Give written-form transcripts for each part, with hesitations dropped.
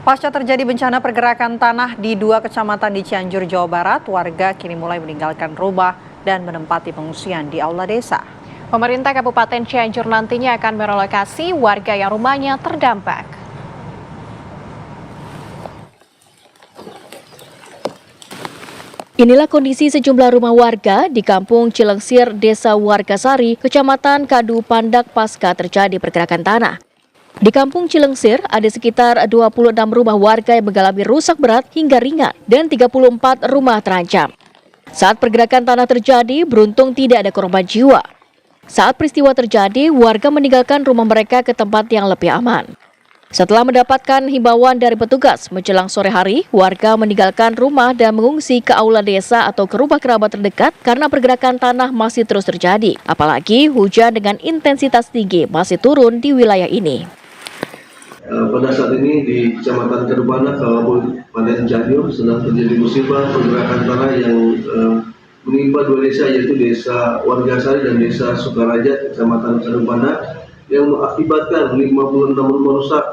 Pasca terjadi bencana pergerakan tanah di 2 kecamatan di Cianjur, Jawa Barat, warga kini mulai meninggalkan rumah dan menempati pengungsian di aula desa. Pemerintah Kabupaten Cianjur nantinya akan merelokasi warga yang rumahnya terdampak. Inilah kondisi sejumlah rumah warga di Kampung Cilengsir, Desa Wargasari, Kecamatan Kadu Pandak pasca terjadi pergerakan tanah. Di Kampung Cilengsir, ada sekitar 26 rumah warga yang mengalami rusak berat hingga ringan dan 34 rumah terancam. Saat pergerakan tanah terjadi, beruntung tidak ada korban jiwa. Saat peristiwa terjadi, warga meninggalkan rumah mereka ke tempat yang lebih aman. Setelah mendapatkan himbauan dari petugas, menjelang sore hari, warga meninggalkan rumah dan mengungsi ke aula desa atau ke rumah kerabat terdekat karena pergerakan tanah masih terus terjadi. Apalagi hujan dengan intensitas tinggi masih turun di wilayah ini. Pada saat ini di Kecamatan Kadupana, Kabupaten Cianjur sedang terjadi musibah pergerakan tanah yang menimpa 2 desa, yaitu Desa Wargasari dan Desa Sukaraja, Kecamatan Kadupana, yang mengakibatkan 56 rumah rusak,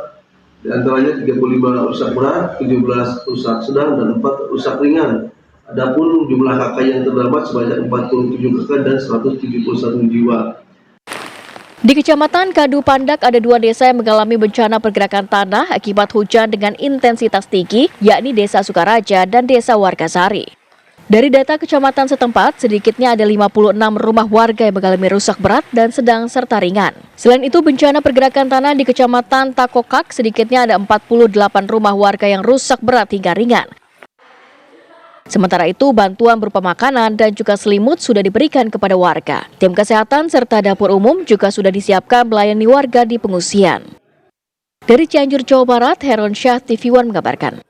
di antaranya 35 rusak berat, 17 rusak sedang, dan 4 rusak ringan. Adapun jumlah kakak yang terdapat sebanyak 47 kakak dan 171 jiwa. Di Kecamatan Kadu Pandak ada 2 desa yang mengalami bencana pergerakan tanah akibat hujan dengan intensitas tinggi, yakni Desa Sukaraja dan Desa Wargasari. Dari data kecamatan setempat, sedikitnya ada 56 rumah warga yang mengalami rusak berat dan sedang serta ringan. Selain itu, bencana pergerakan tanah di Kecamatan Takokak sedikitnya ada 48 rumah warga yang rusak berat hingga ringan. Sementara itu, bantuan berupa makanan dan juga selimut sudah diberikan kepada warga. Tim kesehatan serta dapur umum juga sudah disiapkan melayani warga di pengungsian. Dari Cianjur, Jawa Barat, Heron Syah, TV One mengabarkan.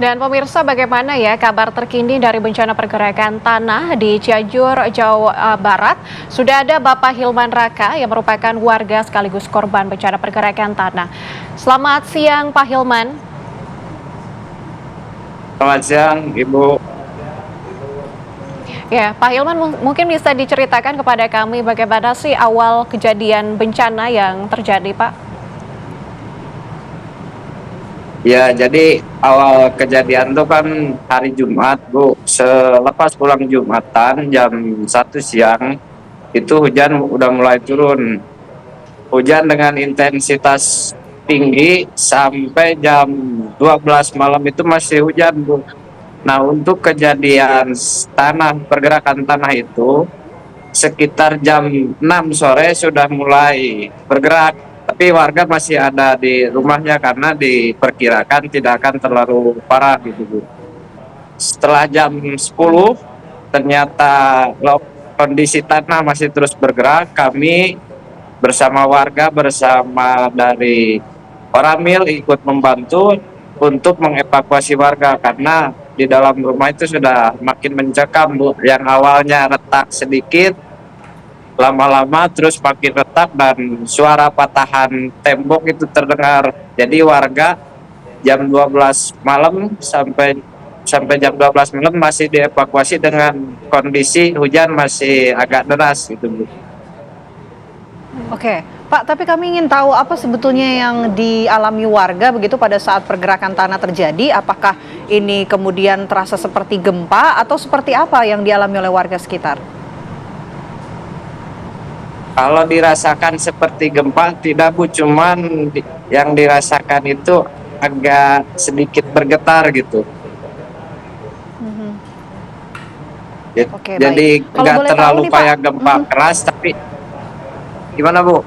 Dan pemirsa, bagaimana ya kabar terkini dari bencana pergerakan tanah di Cianjur, Jawa Barat? Sudah ada Bapak Hilman Raka yang merupakan warga sekaligus korban bencana pergerakan tanah. Selamat siang Pak Hilman. Selamat siang, Ibu. Ya, Pak Hilman mungkin bisa diceritakan kepada kami bagaimana sih awal kejadian bencana yang terjadi, Pak? Ya, jadi awal kejadian itu kan hari Jumat, Bu. Selepas pulang Jumatan jam 1 siang, itu hujan udah mulai turun. Hujan dengan intensitas tinggi sampai jam 12 malam itu masih hujan, Bu. Nah, untuk kejadian pergerakan tanah itu, sekitar jam 6 sore sudah mulai bergerak. Tapi warga masih ada di rumahnya karena diperkirakan tidak akan terlalu parah gitu, Bu. Setelah jam 10 ternyata kondisi tanah masih terus bergerak. Kami bersama warga, bersama dari Oramil ikut membantu untuk mengevakuasi warga karena di dalam rumah itu sudah makin mencekam, Bu. Yang awalnya retak sedikit, lama-lama terus makin retak dan suara patahan tembok itu terdengar. Jadi warga jam 12 malam sampai jam 12 malam masih dievakuasi dengan kondisi hujan masih agak deras gitu, Bu. Oke, Pak, tapi kami ingin tahu apa sebetulnya yang dialami warga begitu pada saat pergerakan tanah terjadi. Apakah ini kemudian terasa seperti gempa atau seperti apa yang dialami oleh warga sekitar? Kalau dirasakan seperti gempa tidak, Bu, cuman yang dirasakan itu agak sedikit bergetar gitu. Oke, Jadi baik. Kalau nggak boleh tahu terlalu nih, Pak, kayak gempa keras, tapi gimana, Bu?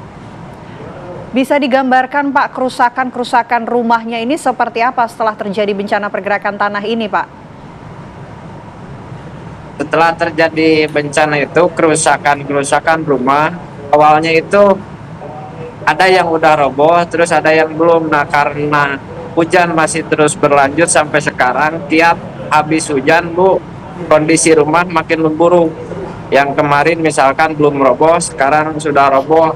bisa digambarkan Pak kerusakan rumahnya ini seperti apa setelah terjadi bencana pergerakan tanah ini, Pak? Setelah terjadi bencana itu kerusakan rumah, awalnya itu ada yang udah roboh, terus ada yang belum. Nah, karena hujan masih terus berlanjut sampai sekarang, tiap habis hujan, Bu, kondisi rumah makin memburuk. Yang kemarin misalkan belum roboh, sekarang sudah roboh.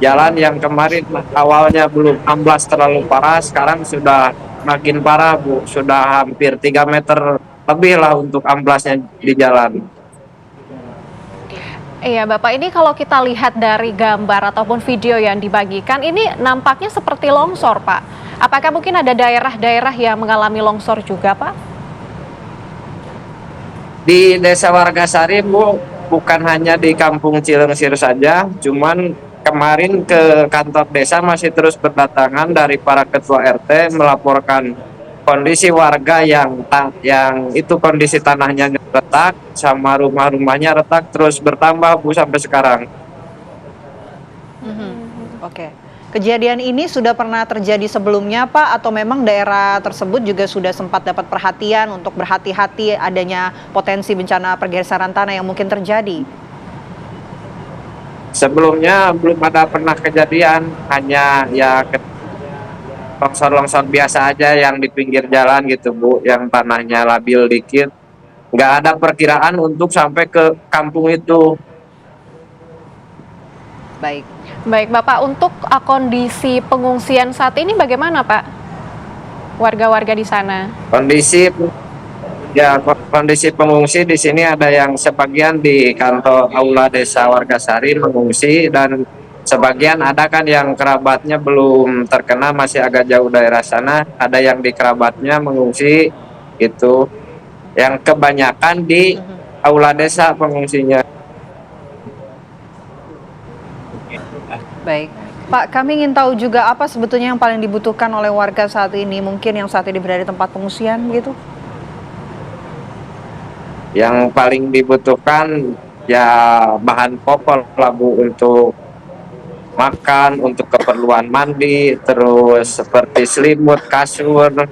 Jalan yang kemarin awalnya belum amblas terlalu parah, sekarang sudah makin parah, Bu. Sudah hampir 3 meter lebih lah untuk amblasnya di jalan. Iya Bapak, ini kalau kita lihat dari gambar ataupun video yang dibagikan, ini nampaknya seperti longsor Pak. Apakah mungkin ada daerah-daerah yang mengalami longsor juga Pak? Di Desa Wargasari, Bu, bukan hanya di Kampung Cilengsir saja, cuman kemarin ke kantor desa masih terus berdatangan dari para ketua RT melaporkan kondisi warga yang itu kondisi tanahnya retak sama rumah-rumahnya retak terus bertambah Bu sampai sekarang. Oke. Kejadian ini sudah pernah terjadi sebelumnya Pak, atau memang daerah tersebut juga sudah sempat dapat perhatian untuk berhati-hati adanya potensi bencana pergeseran tanah yang mungkin terjadi? Sebelumnya belum ada pernah kejadian, hanya ya longsor-longsor biasa aja yang di pinggir jalan gitu Bu, yang tanahnya labil dikit. Nggak ada perkiraan untuk sampai ke kampung itu. Baik. Baik Bapak, untuk kondisi pengungsian saat ini bagaimana Pak? Warga-warga di sana. Kondisi pengungsi di sini ada yang sebagian di kantor Aula Desa Wargasari mengungsi, dan sebagian ada kan yang kerabatnya belum terkena, masih agak jauh daerah sana, ada yang di kerabatnya mengungsi itu. Yang kebanyakan di Aula Desa pengungsinya. Baik. Pak, kami ingin tahu juga apa sebetulnya yang paling dibutuhkan oleh warga saat ini, mungkin yang saat ini berada di tempat pengungsian gitu? Yang paling dibutuhkan ya bahan pokok lah Bu, untuk makan, untuk keperluan mandi, terus seperti selimut, kasur,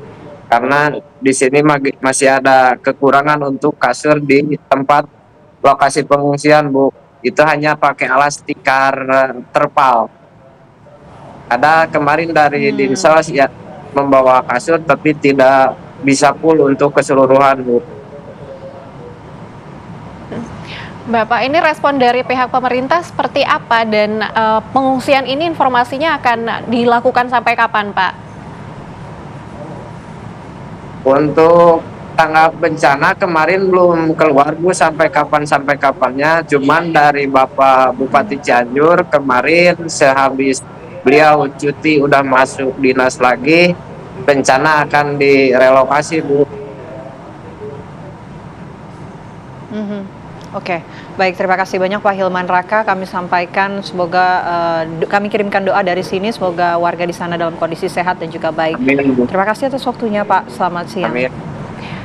karena di sini masih ada kekurangan untuk kasur di tempat lokasi pengungsian Bu. Itu hanya pakai alas tikar terpal. Ada kemarin dari Dinsos ya membawa kasur, tapi tidak bisa full untuk keseluruhan Bu. Bapak, ini respon dari pihak pemerintah seperti apa, dan pengungsian ini informasinya akan dilakukan sampai kapan Pak? Untuk Tanggap bencana kemarin belum keluar Bu sampai kapannya, cuman dari Bapak Bupati Cianjur kemarin sehabis beliau cuti udah masuk dinas lagi, bencana akan direlokasi Bu. Oke, baik, terima kasih banyak Pak Hilman Raka. Kami sampaikan semoga kami kirimkan doa dari sini, semoga warga di sana dalam kondisi sehat dan juga baik. Amin Bu. Terima kasih atas waktunya Pak. Selamat siang. Amin.